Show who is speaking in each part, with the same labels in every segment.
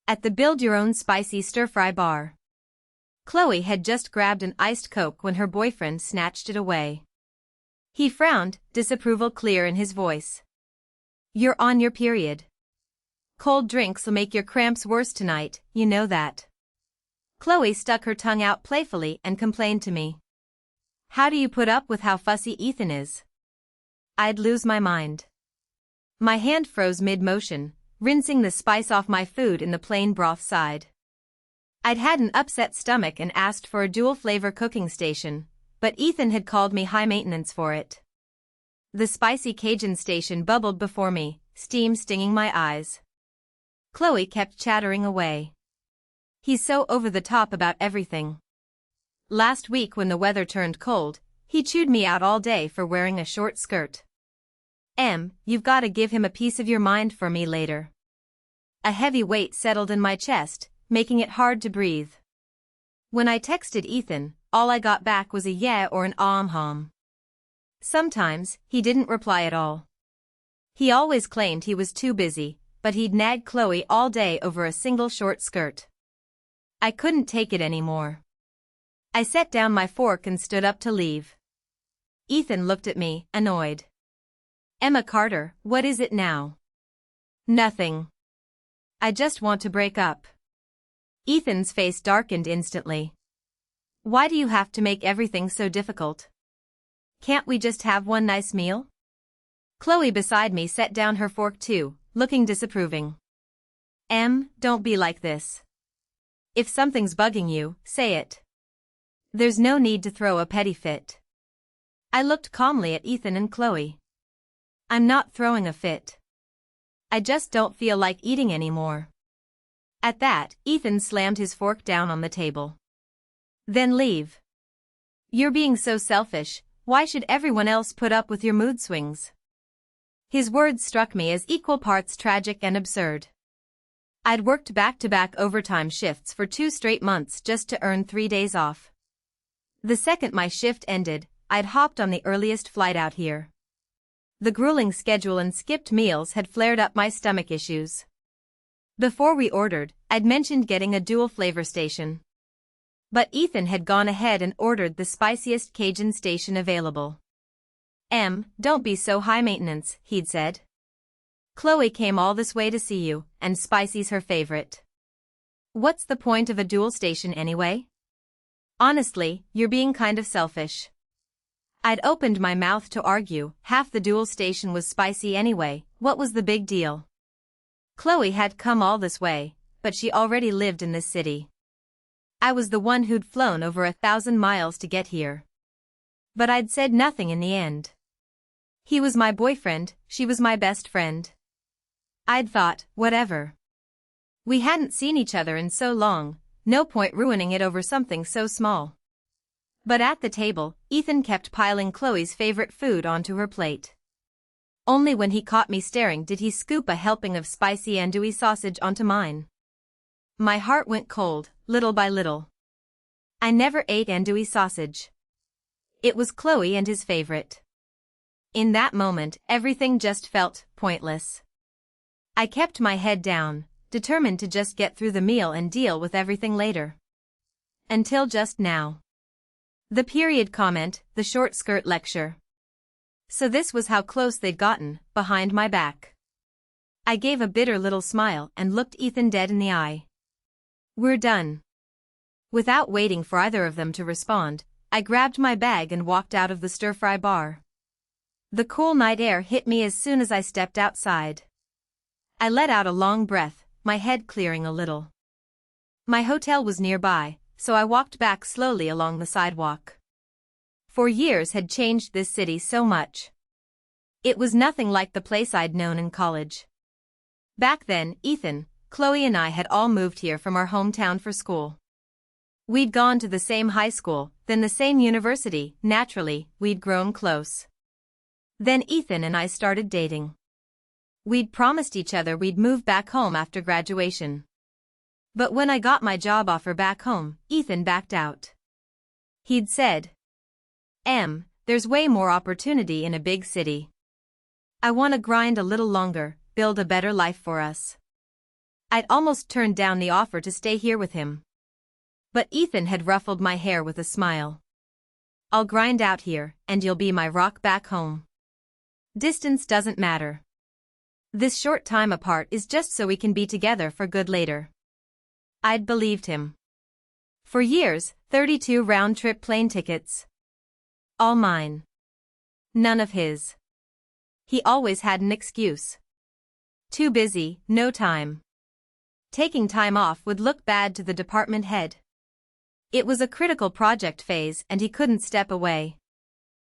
Speaker 1: At the build-your-own spicy stir-fry bar. Chloe had just grabbed an iced Coke when her boyfriend snatched it away. He frowned, disapproval clear in his voice. "You're on your period. Cold drink'll make your cramps worse tonight, you know that." Chloe stuck her tongue out playfully and complained to me. "How do you put up with how fussy Ethan is?" I'd lose my mind. My hand froze mid-motion, rinsing the spice off my food in the plain broth side. I'd had an upset stomach and asked for a dual-flavor cooking station, but Ethan had called me high maintenance for it. The spicy Cajun station bubbled before me, steam stinging my eyes. Chloe kept chattering away. "He's so over the top about everything. Last week when the weather turned cold, he chewed me out all day for wearing a short skirt. You've gotta give him a piece of your mind for me later." A heavy weight settled in my chest, making it hard to breathe. When I texted Ethan, all I got back was a yeah or an hum. Sometimes, he didn't reply at all. He always claimed he was too busy, but he'd nag Chloe all day over a single short skirt. I couldn't take it anymore. I set down my fork and stood up to leave. Ethan looked at me, annoyed. "Emma Carter, what is it now?" "Nothing. I just want to break up." Ethan's face darkened instantly. "Why do you have to make everything so difficult? Can't we just have one nice meal?" Chloe beside me set down her fork too, looking disapproving. Don't be like this. If something's bugging you, say it. There's no need to throw a petty fit." I looked calmly at Ethan and Chloe. "I'm not throwing a fit. I just don't feel like eating anymore." At that, Ethan slammed his fork down on the table. "Then leave. You're being so selfish, why should everyone else put up with your mood swings?" His words struck me as equal parts tragic and absurd. I'd worked back-to-back overtime shifts for 2 straight months just to earn 3 days off. The second my shift ended, I'd hopped on the earliest flight out here. The grueling schedule and skipped meals had flared up my stomach issues. Before we ordered, I'd mentioned getting a dual flavor station. But Ethan had gone ahead and ordered the spiciest Cajun station available. Don't be so high maintenance," he'd said. "Chloe came all this way to see you, and spicy's her favorite. What's the point of a dual station anyway? Honestly, you're being kind of selfish." I'd opened my mouth to argue, half the dual station was spicy anyway, what was the big deal? Chloe had come all this way, but she already lived in this city. I was the one who'd flown over 1,000 miles to get here. But I'd said nothing in the end. He was my boyfriend, she was my best friend. I'd thought, whatever. We hadn't seen each other in so long, no point ruining it over something so small. But at the table, Ethan kept piling Chloe's favorite food onto her plate. Only when he caught me staring did he scoop a helping of spicy andouille sausage onto mine. My heart went cold, little by little. I never ate andouille sausage. It was Chloe and his favorite. In that moment, everything just felt pointless. I kept my head down, determined to just get through the meal and deal with everything later. Until just now. The period comment, the short skirt lecture. So this was how close they'd gotten, behind my back. I gave a bitter little smile and looked Ethan dead in the eye. "We're done." Without waiting for either of them to respond, I grabbed my bag and walked out of the stir-fry bar. The cool night air hit me as soon as I stepped outside. I let out a long breath, my head clearing a little. My hotel was nearby, so I walked back slowly along the sidewalk. 4 years had changed this city so much. It was nothing like the place I'd known in college. Back then, Ethan, Chloe and I had all moved here from our hometown for school. We'd gone to the same high school, then the same university, naturally, we'd grown close. Then Ethan and I started dating. We'd promised each other we'd move back home after graduation. But when I got my job offer back home, Ethan backed out. He'd said, there's way more opportunity in a big city. I want to grind a little longer, build a better life for us. I'd almost turned down the offer to stay here with him. But Ethan had ruffled my hair with a smile. I'll grind out here, and you'll be my rock back home. Distance doesn't matter. This short time apart is just so we can be together for good later. I'd believed him. For years, 32 round-trip plane tickets. All mine. None of his. He always had an excuse. Too busy, no time. Taking time off would look bad to the department head. It was a critical project phase and he couldn't step away.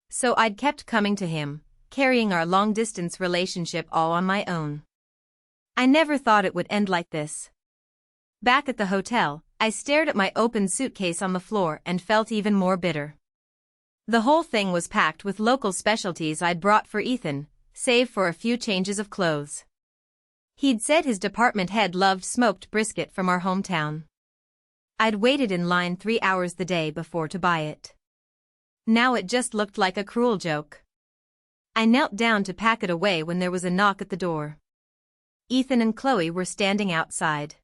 Speaker 1: So I'd kept coming to him, carrying our long-distance relationship all on my own. I never thought it would end like this. Back at the hotel, I stared at my open suitcase on the floor and felt even more bitter. The whole thing was packed with local specialties I'd brought for Ethan, save for a few changes of clothes. He'd said his department head loved smoked brisket from our hometown. I'd waited in line 3 hours the day before to buy it. Now it just looked like a cruel joke. I knelt down to pack it away when there was a knock at the door. Ethan and Chloe were standing outside.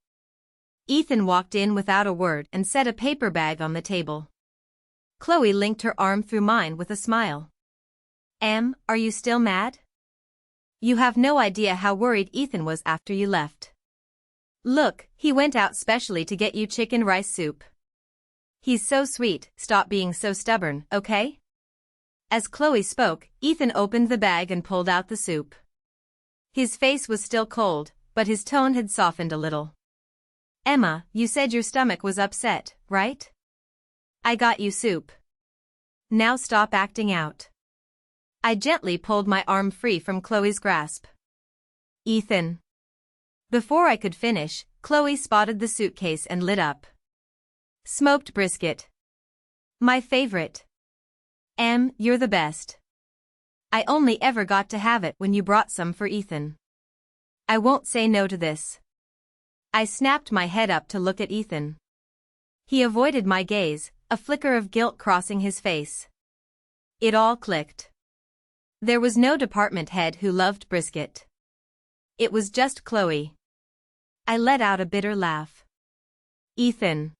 Speaker 1: Ethan walked in without a word and set a paper bag on the table. Chloe linked her arm through mine with a smile. Are you still mad? You have no idea how worried Ethan was after you left. Look, he went out specially to get you chicken rice soup. He's so sweet, stop being so stubborn, okay? As Chloe spoke, Ethan opened the bag and pulled out the soup. His face was still cold, but his tone had softened a little. Emma, you said your stomach was upset, right? I got you soup. Now stop acting out. I gently pulled my arm free from Chloe's grasp. Ethan. Before I could finish, Chloe spotted the suitcase and lit up. Smoked brisket. My favorite. You're the best. I only ever got to have it when you brought some for Ethan. I won't say no to this. I snapped my head up to look at Ethan. He avoided my gaze, a flicker of guilt crossing his face. It all clicked. There was no department head who loved brisket. It was just Chloe. I let out a bitter laugh. Ethan.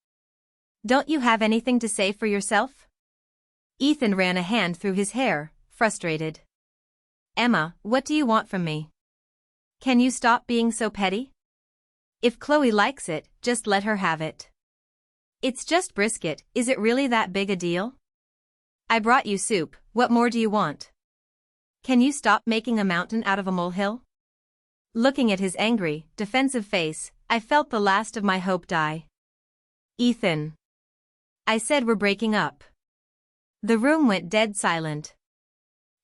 Speaker 1: Don't you have anything to say for yourself? Ethan ran a hand through his hair, frustrated. Emma, what do you want from me? Can you stop being so petty? If Chloe likes it, just let her have it. It's just brisket, is it really that big a deal? I brought you soup, what more do you want? Can you stop making a mountain out of a molehill? Looking at his angry, defensive face, I felt the last of my hope die. Ethan. I said we're breaking up. The room went dead silent.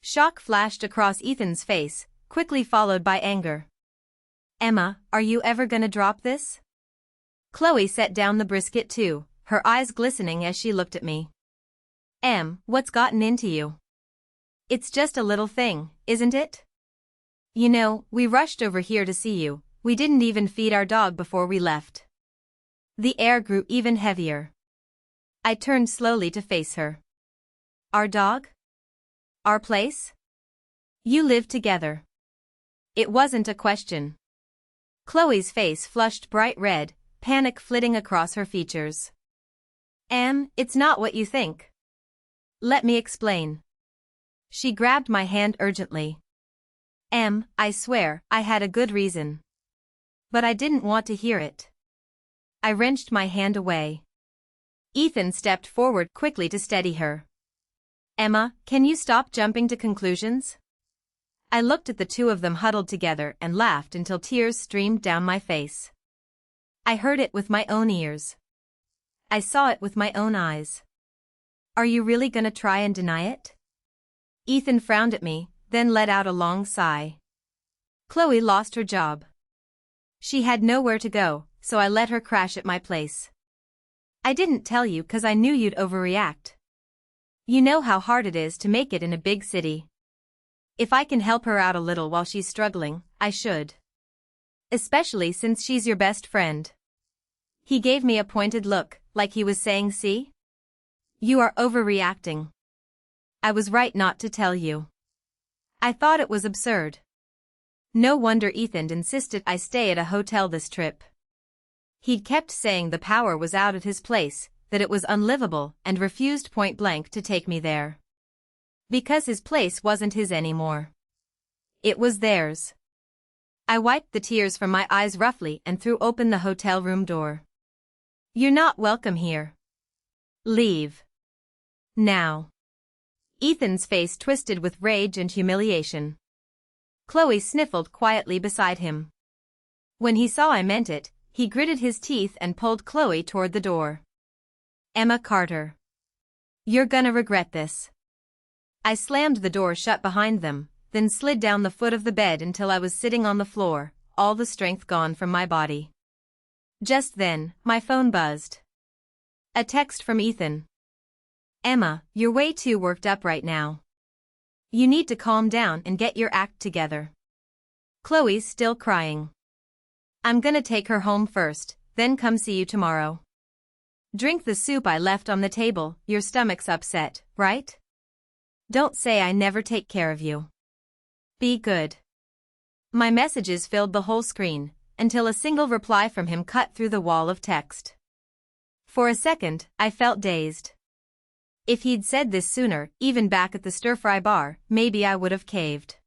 Speaker 1: Shock flashed across Ethan's face, quickly followed by anger. Emma, are you ever gonna drop this? Chloe set down the brisket too, her eyes glistening as she looked at me. What's gotten into you? It's just a little thing, isn't it? You know, we rushed over here to see you, we didn't even feed our dog before we left. The air grew even heavier. I turned slowly to face her. Our dog? Our place? You live together. It wasn't a question. Chloe's face flushed bright red, panic flitting across her features. It's not what you think. Let me explain. She grabbed my hand urgently. I swear, I had a good reason. But I didn't want to hear it. I wrenched my hand away. Ethan stepped forward quickly to steady her. Emma, can you stop jumping to conclusions? I looked at the two of them huddled together and laughed until tears streamed down my face. I heard it with my own ears. I saw it with my own eyes. Are you really gonna try and deny it? Ethan frowned at me, then let out a long sigh. Chloe lost her job. She had nowhere to go, so I let her crash at my place. I didn't tell you 'cause I knew you'd overreact. You know how hard it is to make it in a big city. If I can help her out a little while she's struggling, I should. Especially since she's your best friend. He gave me a pointed look, like he was saying, see? You are overreacting. I was right not to tell you. I thought it was absurd. No wonder Ethan insisted I stay at a hotel this trip. He'd kept saying the power was out at his place, that it was unlivable, and refused point-blank to take me there. Because his place wasn't his anymore. It was theirs. I wiped the tears from my eyes roughly and threw open the hotel room door. "You're not welcome here. Leave. Now." Ethan's face twisted with rage and humiliation. Chloe sniffled quietly beside him. When he saw I meant it, he gritted his teeth and pulled Chloe toward the door. "Emma Carter. You're gonna regret this." I slammed the door shut behind them, then slid down the foot of the bed until I was sitting on the floor, all the strength gone from my body. Just then, my phone buzzed. A text from Ethan. "Emma, you're way too worked up right now. You need to calm down and get your act together. Chloe's still crying. I'm gonna take her home first, then come see you tomorrow. Drink the soup I left on the table, your stomach's upset, right? Don't say I never take care of you. Be good." My messages filled the whole screen, until a single reply from him cut through the wall of text. For a second, I felt dazed. If he'd said this sooner, even back at the stir-fry bar, maybe I would have caved.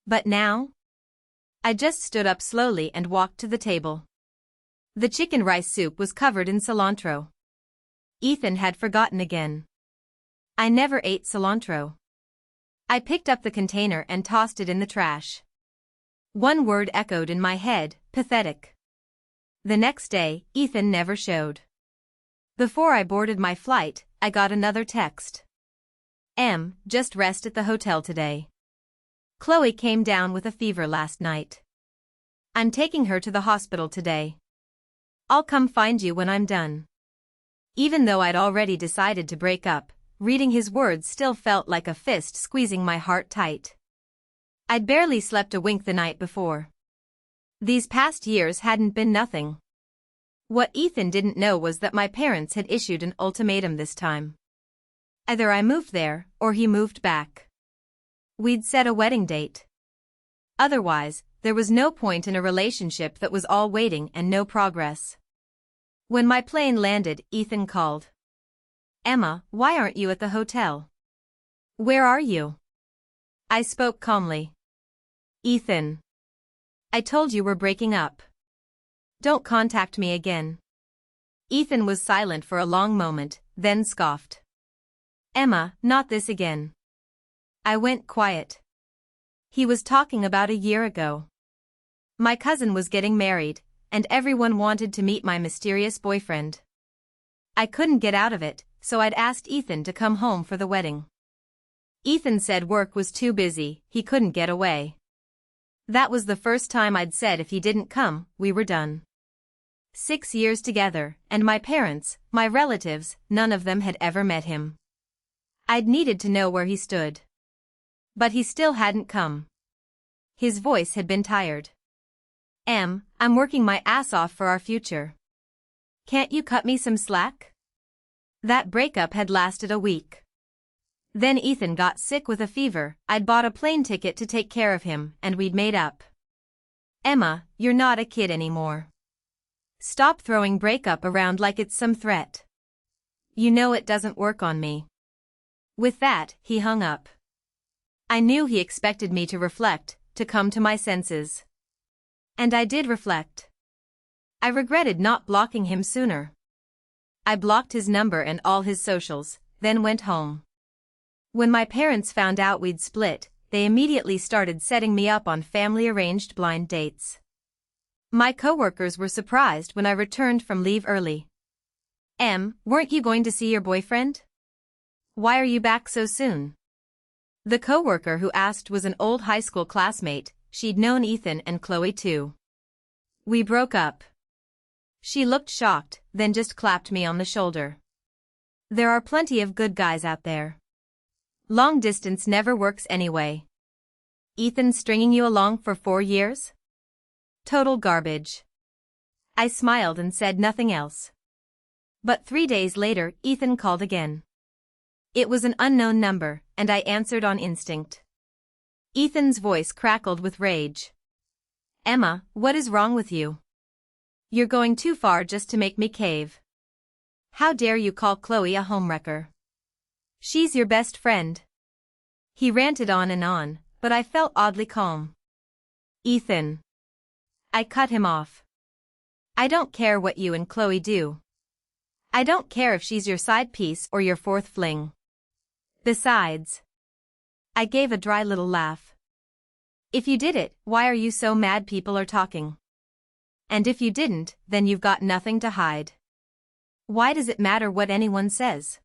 Speaker 1: But now? I just stood up slowly and walked to the table. The chicken rice soup was covered in cilantro. Ethan had forgotten again. I never ate cilantro. I picked up the container and tossed it in the trash. One word echoed in my head, pathetic. The next day, Ethan never showed. Before I boarded my flight, I got another text. Just rest at the hotel today. Chloe came down with a fever last night. I'm taking her to the hospital today. I'll come find you when I'm done." Even though I'd already decided to break up, reading his words still felt like a fist squeezing my heart tight. I'd barely slept a wink the night before. These past years hadn't been nothing. What Ethan didn't know was that my parents had issued an ultimatum this time. Either I moved there, or he moved back. We'd set a wedding date. Otherwise, there was no point in a relationship that was all waiting and no progress. When my plane landed, Ethan called. "Emma, why aren't you at the hotel? Where are you?" I spoke calmly. "Ethan. I told you we're breaking up. Don't contact me again." Ethan was silent for a long moment, then scoffed. "Emma, not this again." I went quiet. He was talking about a year ago. My cousin was getting married, and everyone wanted to meet my mysterious boyfriend. I couldn't get out of it, so I'd asked Ethan to come home for the wedding. Ethan said work was too busy, he couldn't get away. That was the first time I'd said if he didn't come, we were done. 6 years together, and my parents, my relatives, none of them had ever met him. I'd needed to know where he stood. But he still hadn't come. His voice had been tired. I'm working my ass off for our future. Can't you cut me some slack?" That breakup had lasted a week. Then Ethan got sick with a fever, I'd bought a plane ticket to take care of him, and we'd made up. "Emma, you're not a kid anymore. Stop throwing breakup around like it's some threat. You know it doesn't work on me." With that, he hung up. I knew he expected me to reflect, to come to my senses. And I did reflect. I regretted not blocking him sooner. I blocked his number and all his socials, then went home. When my parents found out we'd split, they immediately started setting me up on family-arranged blind dates. My coworkers were surprised when I returned from leave early. Weren't you going to see your boyfriend? Why are you back so soon?" The coworker who asked was an old high school classmate. She'd known Ethan and Chloe too. "We broke up." She looked shocked, then just clapped me on the shoulder. "There are plenty of good guys out there. Long distance never works anyway. Ethan stringing you along for 4 years? Total garbage." I smiled and said nothing else. But 3 days later, Ethan called again. It was an unknown number, and I answered on instinct. Ethan's voice crackled with rage. "Emma, what is wrong with you? You're going too far just to make me cave. How dare you call Chloe a homewrecker? She's your best friend. He ranted on, but I felt oddly calm. Ethan. I cut him off. I don't care what you and Chloe do. I don't care if she's your side piece or your fourth fling. Besides. I gave a dry little laugh. If you did it, why are you so mad people are talking? And if you didn't, then you've got nothing to hide. Why does it matter what anyone says?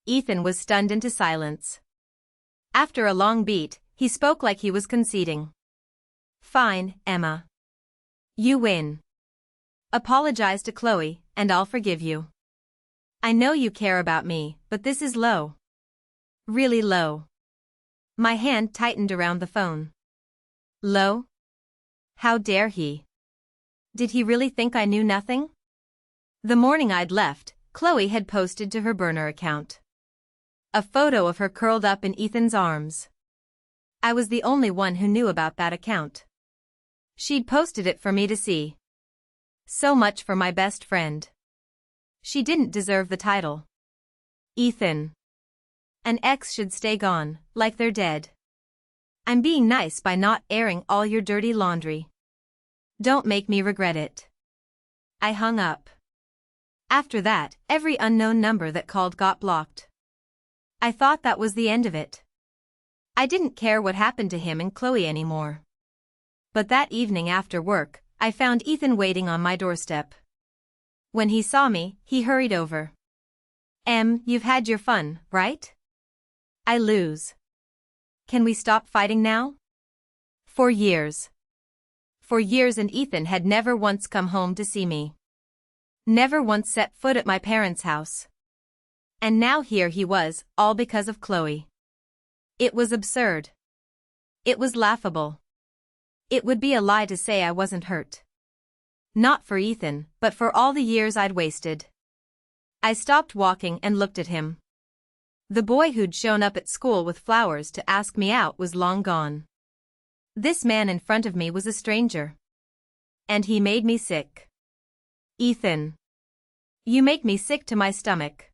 Speaker 1: Ethan was stunned into silence. After a long beat, he spoke like he was conceding. Fine, Emma. You win. Apologize to Chloe, and I'll forgive you. I know you care about me, but this is low. Really low. My hand tightened around the phone. Low? How dare he? Did he really think I knew nothing? The morning I'd left, Chloe had posted to her burner account a photo of her curled up in Ethan's arms. I was the only one who knew about that account. She'd posted it for me to see. So much for my best friend. She didn't deserve the title. Ethan. An ex should stay gone, like they're dead. I'm being nice by not airing all your dirty laundry. Don't make me regret it. I hung up. After that, every unknown number that called got blocked. I thought that was the end of it. I didn't care what happened to him and Chloe anymore. But that evening after work, I found Ethan waiting on my doorstep. When he saw me, he hurried over. You've had your fun, right? I lose. Can we stop fighting now? For years. For years, and Ethan had never once come home to see me. Never once set foot at my parents' house. And now here he was, all because of Chloe. It was absurd. It was laughable. It would be a lie to say I wasn't hurt. Not for Ethan, but for all the years I'd wasted. I stopped walking and looked at him. The boy who'd shown up at school with flowers to ask me out was long gone. This man in front of me was a stranger. And he made me sick. Ethan. You make me sick to my stomach.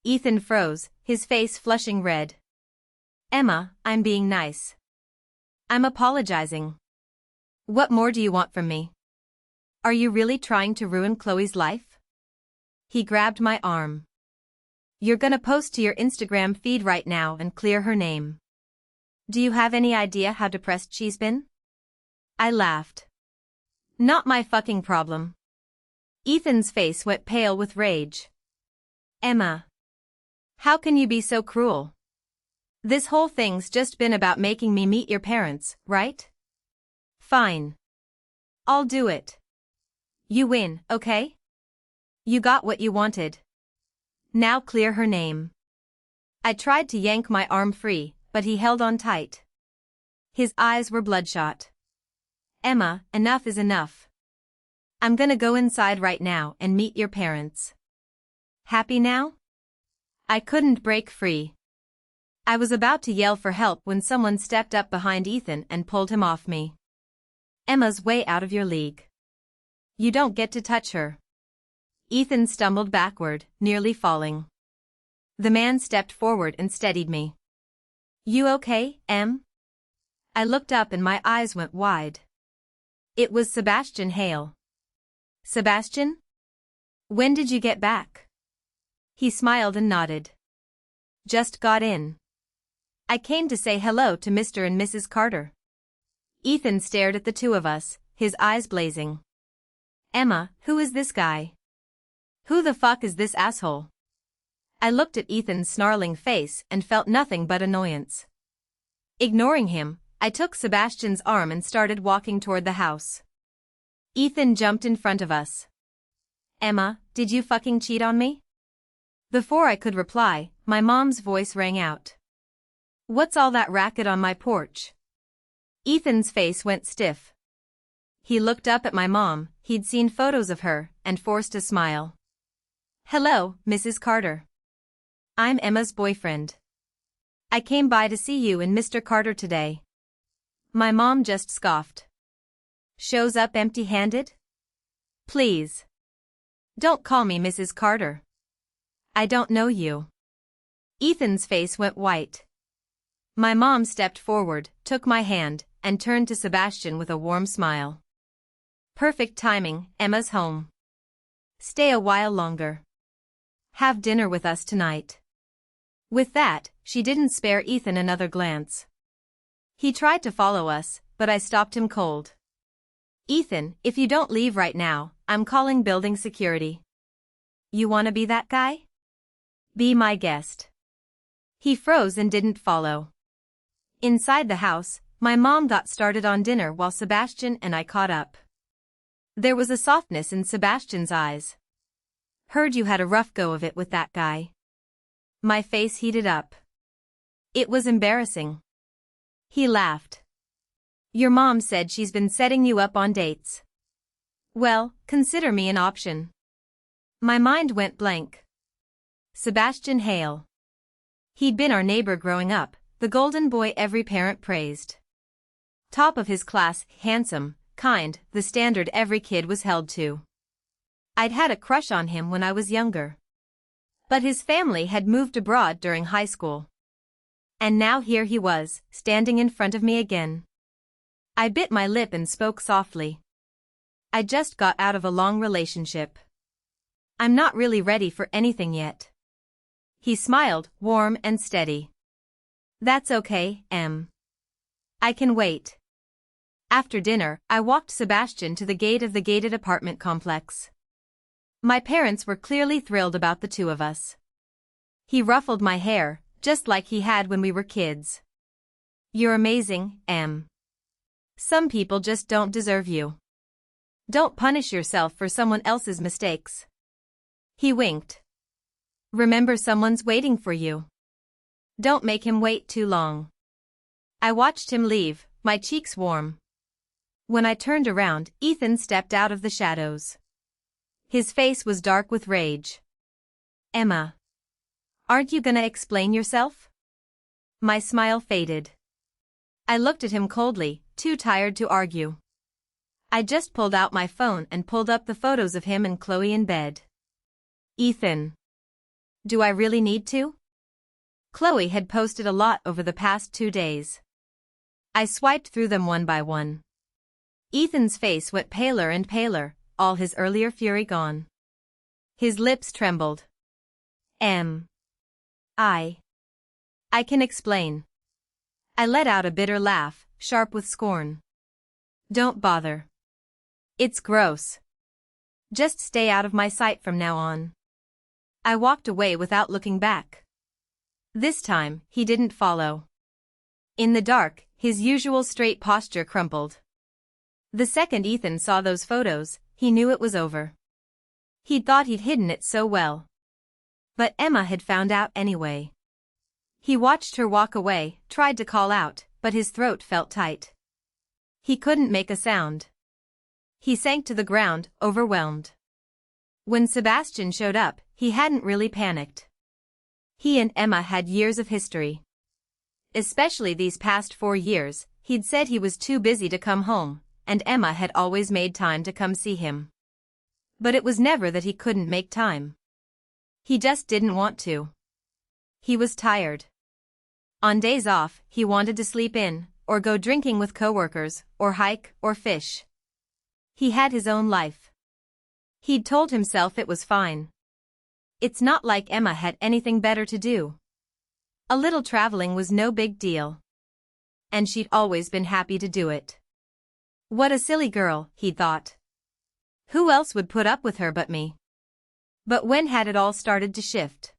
Speaker 1: Ethan froze, his face flushing red. Emma, I'm being nice. I'm apologizing. What more do you want from me? Are you really trying to ruin Chloe's life? He grabbed my arm. You're gonna post to your Instagram feed right now and clear her name. Do you have any idea how depressed she's been? I laughed. Not my fucking problem. Ethan's face went pale with rage. Emma. How can you be so cruel? This whole thing's just been about making me meet your parents, right? Fine. I'll do it. You win, okay? You got what you wanted. Now clear her name. I tried to yank my arm free, but he held on tight. His eyes were bloodshot. Emma, enough is enough. I'm gonna go inside right now and meet your parents. Happy now? I couldn't break free. I was about to yell for help when someone stepped up behind Ethan and pulled him off me. Emma's way out of your league. You don't get to touch her. Ethan stumbled backward, nearly falling. The man stepped forward and steadied me. You okay, Em? I looked up and my eyes went wide. It was Sebastian Hale. Sebastian? When did you get back? He smiled and nodded. Just got in. I came to say hello to Mr. and Mrs. Carter. Ethan stared at the two of us, his eyes blazing. Emma, who is this guy? Who the fuck is this asshole? I looked at Ethan's snarling face and felt nothing but annoyance. Ignoring him, I took Sebastian's arm and started walking toward the house. Ethan jumped in front of us. Emma, did you fucking cheat on me? Before I could reply, my mom's voice rang out. What's all that racket on my porch? Ethan's face went stiff. He looked up at my mom, he'd seen photos of her, and forced a smile. Hello, Mrs. Carter. I'm Emma's boyfriend. I came by to see you and Mr. Carter today. My mom just scoffed. Shows up empty-handed? Please. Don't call me Mrs. Carter. I don't know you. Ethan's face went white. My mom stepped forward, took my hand, and turned to Sebastian with a warm smile. Perfect timing, Emma's home. Stay a while longer. Have dinner with us tonight. With that, she didn't spare Ethan another glance. He tried to follow us, but I stopped him cold. Ethan, if you don't leave right now, I'm calling building security. You wanna be that guy? Be my guest. He froze and didn't follow. Inside the house, my mom got started on dinner while Sebastian and I caught up. There was a softness in Sebastian's eyes. Heard you had a rough go of it with that guy. My face heated up. It was embarrassing. He laughed. Your mom said she's been setting you up on dates. Well, consider me an option. My mind went blank. Sebastian Hale. He'd been our neighbor growing up, the golden boy every parent praised. Top of his class, handsome, kind, the standard every kid was held to. I'd had a crush on him when I was younger. But his family had moved abroad during high school. And now here he was, standing in front of me again. I bit my lip and spoke softly. I just got out of a long relationship. I'm not really ready for anything yet. He smiled, warm and steady. That's okay, Em. I can wait. After dinner, I walked Sebastian to the gate of the gated apartment complex. My parents were clearly thrilled about the two of us. He ruffled my hair, just like he had when we were kids. You're amazing, Em. Some people just don't deserve you. Don't punish yourself for someone else's mistakes. He winked. Remember, someone's waiting for you. Don't make him wait too long. I watched him leave, my cheeks warm. When I turned around, Ethan stepped out of the shadows. His face was dark with rage. Emma. Aren't you gonna explain yourself? My smile faded. I looked at him coldly, too tired to argue. I just pulled out my phone and pulled up the photos of him and Chloe in bed. Ethan. Do I really need to? Chloe had posted a lot over the past 2 days. I swiped through them one by one. Ethan's face went paler and paler, all his earlier fury gone. His lips trembled. I can explain. I let out a bitter laugh, sharp with scorn. Don't bother. It's gross. Just stay out of my sight from now on. I walked away without looking back. This time, he didn't follow. In the dark, his usual straight posture crumpled. The second Ethan saw those photos, he knew it was over. He'd thought he'd hidden it so well. But Emma had found out anyway. He watched her walk away, tried to call out, but his throat felt tight. He couldn't make a sound. He sank to the ground, overwhelmed. When Sebastian showed up, he hadn't really panicked. He and Emma had years of history. Especially these past 4 years, he'd said he was too busy to come home, and Emma had always made time to come see him. But it was never that he couldn't make time. He just didn't want to. He was tired. On days off, he wanted to sleep in, or go drinking with coworkers, or hike, or fish. He had his own life. He'd told himself it was fine. It's not like Emma had anything better to do. A little traveling was no big deal. And she'd always been happy to do it. What a silly girl, he thought. Who else would put up with her but me? But when had it all started to shift?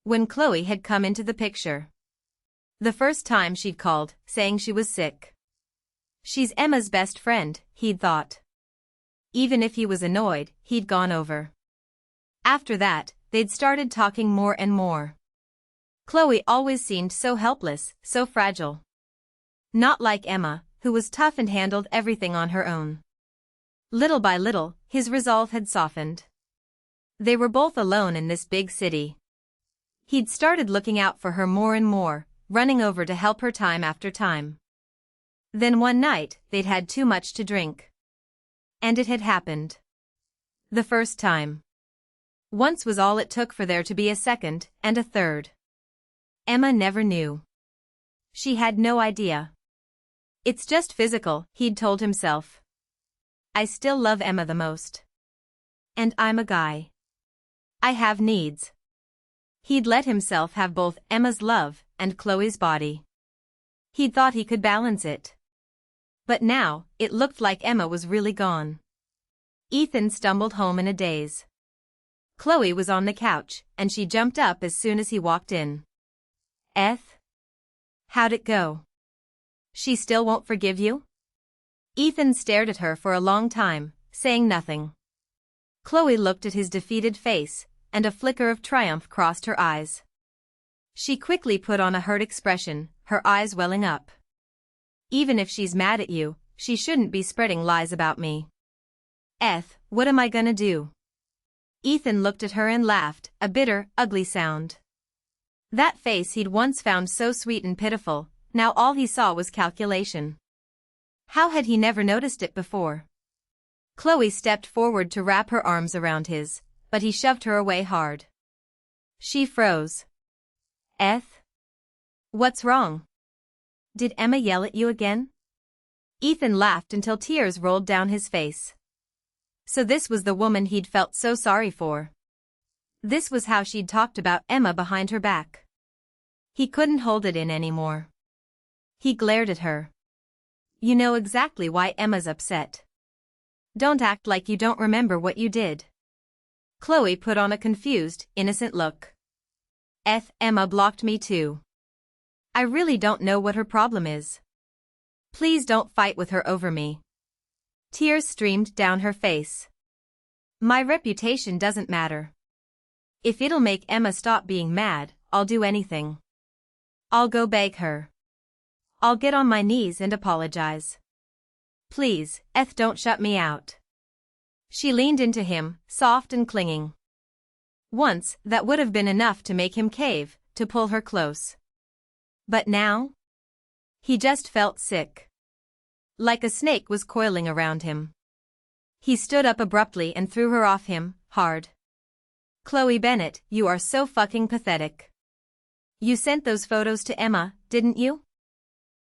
Speaker 1: When Chloe had come into the picture. The first time she'd called, saying she was sick. She's Emma's best friend, he'd thought. Even if he was annoyed, he'd gone over. After that, they'd started talking more and more. Chloe always seemed so helpless, so fragile. Not like Emma, who was tough and handled everything on her own. Little by little, his resolve had softened. They were both alone in this big city. He'd started looking out for her more and more, running over to help her time after time. Then one night, they'd had too much to drink. And it had happened. The first time. Once was all it took for there to be a second and a third. Emma never knew. She had no idea. It's just physical, he'd told himself. I still love Emma the most. And I'm a guy. I have needs. He'd let himself have both Emma's love and Chloe's body. He'd thought he could balance it. But now, it looked like Emma was really gone. Ethan stumbled home in a daze. Chloe was on the couch, and she jumped up as soon as he walked in. How'd it go? She still won't forgive you? Ethan stared at her for a long time, saying nothing. Chloe looked at his defeated face, and a flicker of triumph crossed her eyes. She quickly put on a hurt expression, her eyes welling up. Even if she's mad at you, she shouldn't be spreading lies about me. What am I gonna do? Ethan looked at her and laughed, a bitter, ugly sound. That face he'd once found so sweet and pitiful, now all he saw was calculation. How had he never noticed it before? Chloe stepped forward to wrap her arms around his, but he shoved her away hard. She froze. What's wrong? Did Emma yell at you again? Ethan laughed until tears rolled down his face. So this was the woman he'd felt so sorry for. This was how she'd talked about Emma behind her back. He couldn't hold it in anymore. He glared at her. You know exactly why Emma's upset. Don't act like you don't remember what you did. Chloe put on a confused, innocent look. Emma blocked me too. I really don't know what her problem is. Please don't fight with her over me. Tears streamed down her face. My reputation doesn't matter. If it'll make Emma stop being mad, I'll do anything. I'll go beg her. I'll get on my knees and apologize. Please, don't shut me out. She leaned into him, soft and clinging. Once, that would have been enough to make him cave, to pull her close. But now? He just felt sick. Like a snake was coiling around him. He stood up abruptly and threw her off him, hard. Chloe Bennett, you are so fucking pathetic. You sent those photos to Emma, didn't you?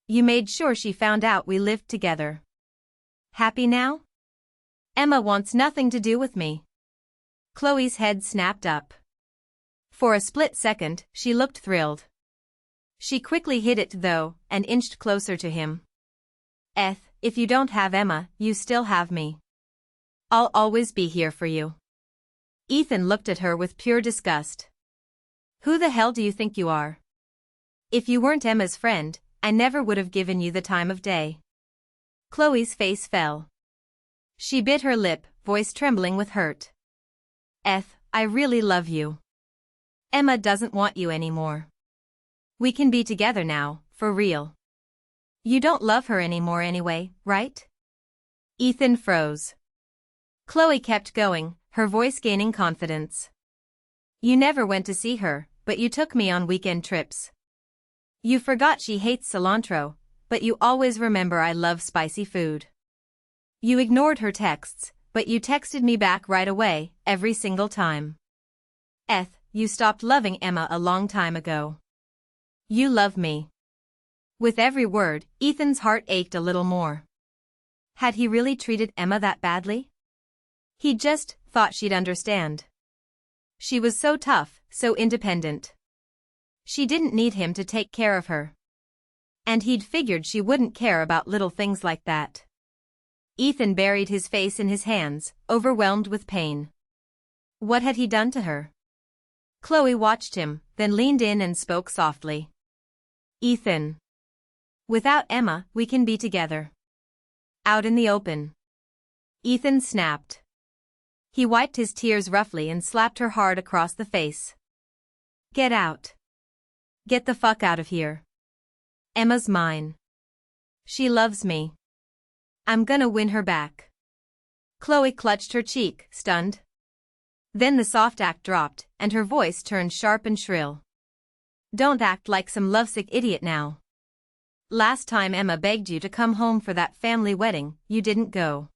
Speaker 1: You made sure she found out we lived together. Happy now? Emma wants nothing to do with me. Chloe's head snapped up. For a split second, she looked thrilled. She quickly hid it though, and inched closer to him. If you don't have Emma, you still have me. I'll always be here for you. Ethan looked at her with pure disgust. Who the hell do you think you are? If you weren't Emma's friend, I never would have given you the time of day. Chloe's face fell. She bit her lip, voice trembling with hurt. I really love you. Emma doesn't want you anymore. We can be together now, for real. You don't love her anymore anyway, right? Ethan froze. Chloe kept going, her voice gaining confidence. You never went to see her, but you took me on weekend trips. You forgot she hates cilantro, but you always remember I love spicy food. You ignored her texts, but you texted me back right away, every single time. You stopped loving Emma a long time ago. You love me. With every word, Ethan's heart ached a little more. Had he really treated Emma that badly? He just thought she'd understand. She was so tough, so independent. She didn't need him to take care of her. And he'd figured she wouldn't care about little things like that. Ethan buried his face in his hands, overwhelmed with pain. What had he done to her? Chloe watched him, then leaned in and spoke softly. Ethan. Without Emma, we can be together. Out in the open. Ethan snapped. He wiped his tears roughly and slapped her hard across the face. Get out. Get the fuck out of here. Emma's mine. She loves me. I'm gonna win her back. Chloe clutched her cheek, stunned. Then the soft act dropped, and her voice turned sharp and shrill. Don't act like some lovesick idiot now. Last time Emma begged you to come home for that family wedding, you didn't go.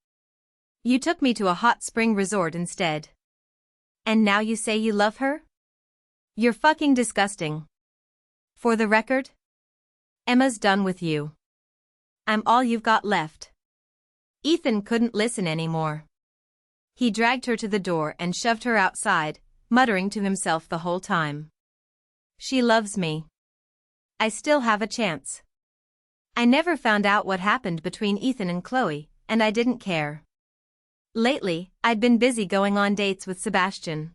Speaker 1: You took me to a hot spring resort instead. And now you say you love her? You're fucking disgusting. For the record, Emma's done with you. I'm all you've got left. Ethan couldn't listen anymore. He dragged her to the door and shoved her outside, muttering to himself the whole time. She loves me. I still have a chance. I never found out what happened between Ethan and Chloe, and I didn't care. Lately, I'd been busy going on dates with Sebastian.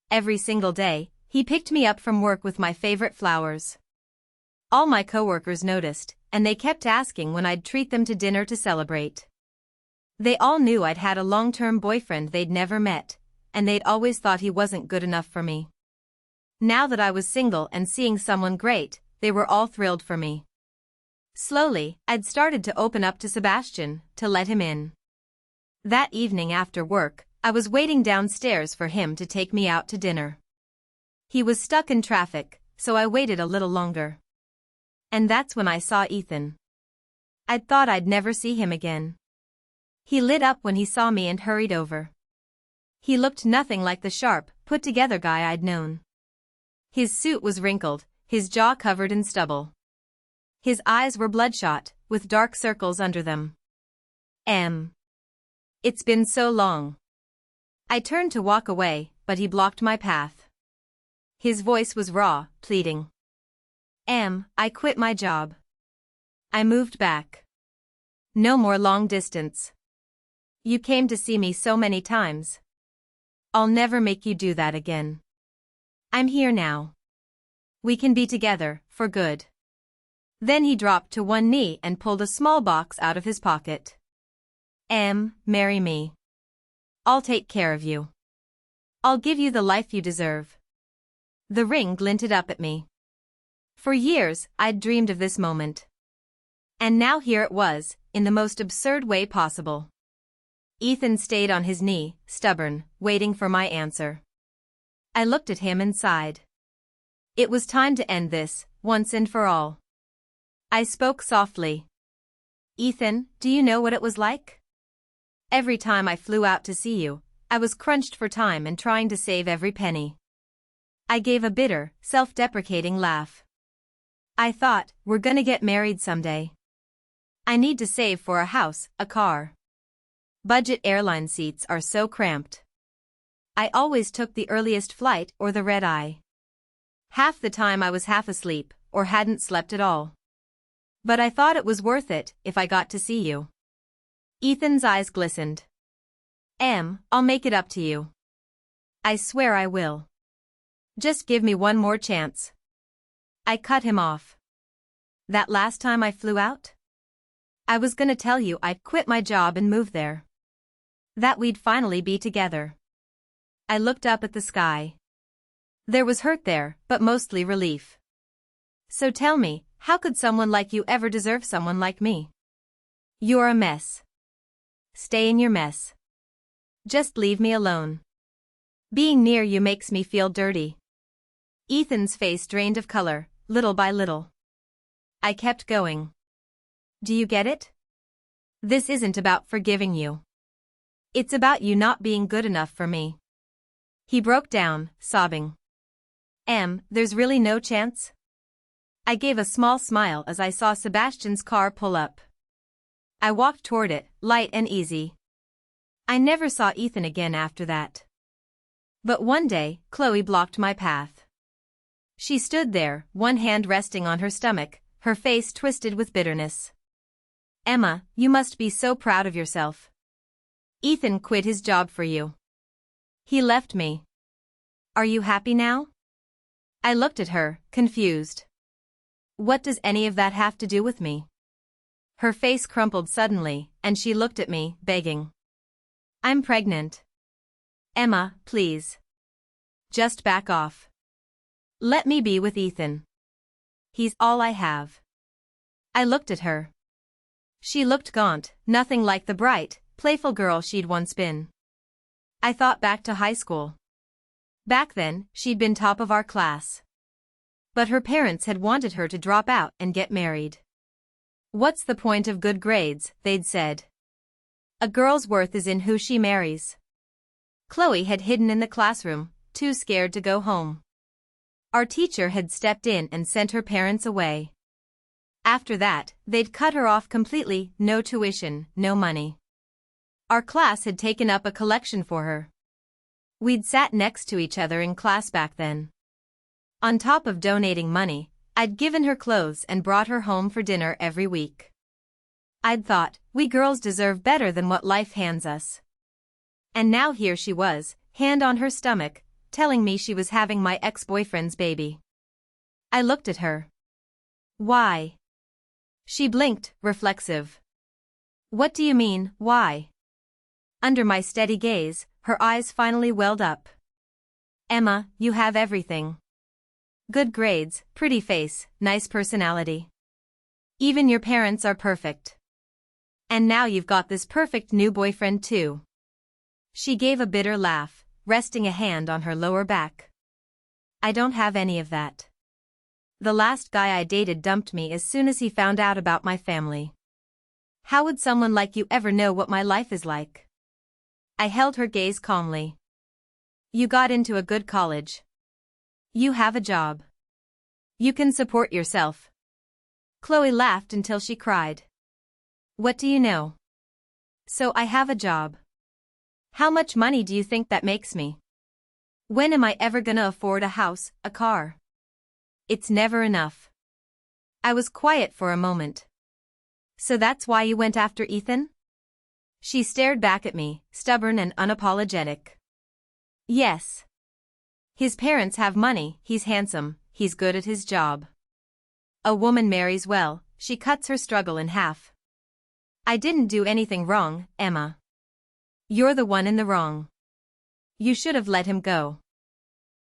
Speaker 1: Every single day, he picked me up from work with my favorite flowers. All my coworkers noticed, and they kept asking when I'd treat them to dinner to celebrate. They all knew I'd had a long-term boyfriend they'd never met, and they'd always thought he wasn't good enough for me. Now that I was single and seeing someone great, they were all thrilled for me. Slowly, I'd started to open up to Sebastian, to let him in. That evening after work, I was waiting downstairs for him to take me out to dinner. He was stuck in traffic, so I waited a little longer. And that's when I saw Ethan. I'd thought I'd never see him again. He lit up when he saw me and hurried over. He looked nothing like the sharp, put-together guy I'd known. His suit was wrinkled, his jaw covered in stubble. His eyes were bloodshot, with dark circles under them. It's been so long. I turned to walk away, but he blocked my path. His voice was raw, pleading. I quit my job. I moved back. No more long distance. You came to see me so many times. I'll never make you do that again. I'm here now. We can be together, for good. Then he dropped to one knee and pulled a small box out of his pocket. Marry me. I'll take care of you. I'll give you the life you deserve. The ring glinted up at me. For years, I'd dreamed of this moment. And now here it was, in the most absurd way possible. Ethan stayed on his knee, stubborn, waiting for my answer. I looked at him and sighed. It was time to end this, once and for all. I spoke softly. Ethan, do you know what it was like? Every time I flew out to see you, I was crunched for time and trying to save every penny. I gave a bitter, self-deprecating laugh. I thought, we're gonna get married someday. I need to save for a house, a car. Budget airline seats are so cramped. I always took the earliest flight or the red-eye. Half the time I was half asleep, or hadn't slept at all. But I thought it was worth it, if I got to see you. Ethan's eyes glistened. I'll make it up to you. I swear I will. Just give me one more chance. I cut him off. That last time I flew out? I was gonna tell you I'd quit my job and move there. That we'd finally be together. I looked up at the sky. There was hurt there, but mostly relief. So tell me, how could someone like you ever deserve someone like me? You're a mess. Stay in your mess. Just leave me alone. Being near you makes me feel dirty. Ethan's face drained of color, little by little. I kept going. Do you get it? This isn't about forgiving you. It's about you not being good enough for me. He broke down, sobbing. There's really no chance? I gave a small smile as I saw Sebastian's car pull up. I walked toward it, light and easy. I never saw Ethan again after that. But one day, Chloe blocked my path. She stood there, one hand resting on her stomach, her face twisted with bitterness. Emma, you must be so proud of yourself. Ethan quit his job for you. He left me. Are you happy now? I looked at her, confused. What does any of that have to do with me? Her face crumpled suddenly, and she looked at me, begging. I'm pregnant. Emma, please. Just back off. Let me be with Ethan. He's all I have. I looked at her. She looked gaunt, nothing like the bright, playful girl she'd once been. I thought back to high school. Back then, she'd been top of our class. But her parents had wanted her to drop out and get married. What's the point of good grades, they'd said. A girl's worth is in who she marries. Chloe had hidden in the classroom, too scared to go home. Our teacher had stepped in and sent her parents away. After that, they'd cut her off completely, no tuition, no money. Our class had taken up a collection for her. We'd sat next to each other in class back then. On top of donating money, I'd given her clothes and brought her home for dinner every week. I'd thought, we girls deserve better than what life hands us. And now here she was, hand on her stomach, telling me she was having my ex-boyfriend's baby. I looked at her. Why? She blinked, reflexive. What do you mean, why? Under my steady gaze, her eyes finally welled up. Emma, you have everything. Good grades, pretty face, nice personality. Even your parents are perfect. And now you've got this perfect new boyfriend too. She gave a bitter laugh, resting a hand on her lower back. I don't have any of that. The last guy I dated dumped me as soon as he found out about my family. How would someone like you ever know what my life is like? I held her gaze calmly. You got into a good college. You have a job. You can support yourself. Chloe laughed until she cried. What do you know? So I have a job. How much money do you think that makes me? When am I ever gonna afford a house, a car? It's never enough. I was quiet for a moment. So that's why you went after Ethan? She stared back at me, stubborn and unapologetic. Yes. His parents have money, he's handsome, he's good at his job. A woman marries well, she cuts her struggle in half. I didn't do anything wrong, Emma. You're the one in the wrong. You should have let him go.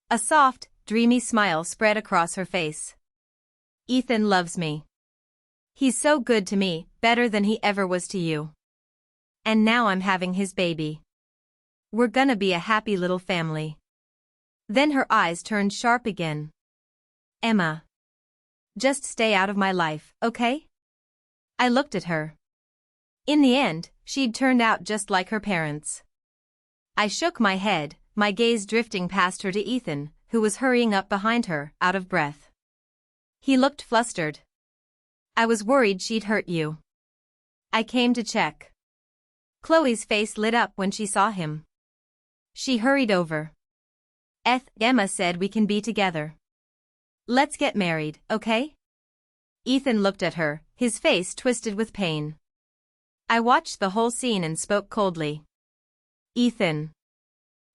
Speaker 1: A soft, dreamy smile spread across her face. Ethan loves me. He's so good to me, better than he ever was to you. And now I'm having his baby. We're gonna be a happy little family. Then her eyes turned sharp again. Emma. Just stay out of my life, okay? I looked at her. In the end, she'd turned out just like her parents. I shook my head, my gaze drifting past her to Ethan, who was hurrying up behind her, out of breath. He looked flustered. I was worried she'd hurt you. I came to check. Chloe's face lit up when she saw him. She hurried over. Emma said we can be together. Let's get married, okay? Ethan looked at her, his face twisted with pain. I watched the whole scene and spoke coldly. Ethan.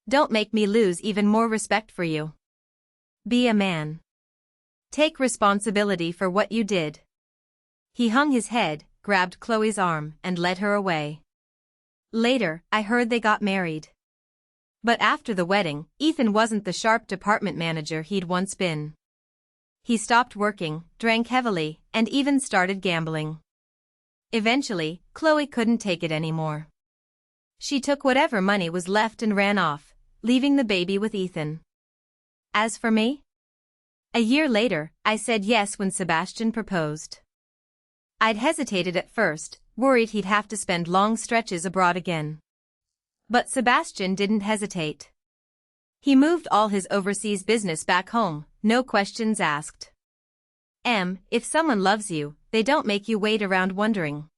Speaker 1: Don't make me lose even more respect for you. Be a man. Take responsibility for what you did. He hung his head, grabbed Chloe's arm, and led her away. Later, I heard they got married. But after the wedding, Ethan wasn't the sharp department manager he'd once been. He stopped working, drank heavily, and even started gambling. Eventually, Chloe couldn't take it anymore. She took whatever money was left and ran off, leaving the baby with Ethan. As for me? A year later, I said yes when Sebastian proposed. I'd hesitated at first, worried he'd have to spend long stretches abroad again. But Sebastian didn't hesitate. He moved all his overseas business back home, no questions asked. If someone loves you, they don't make you wait around wondering.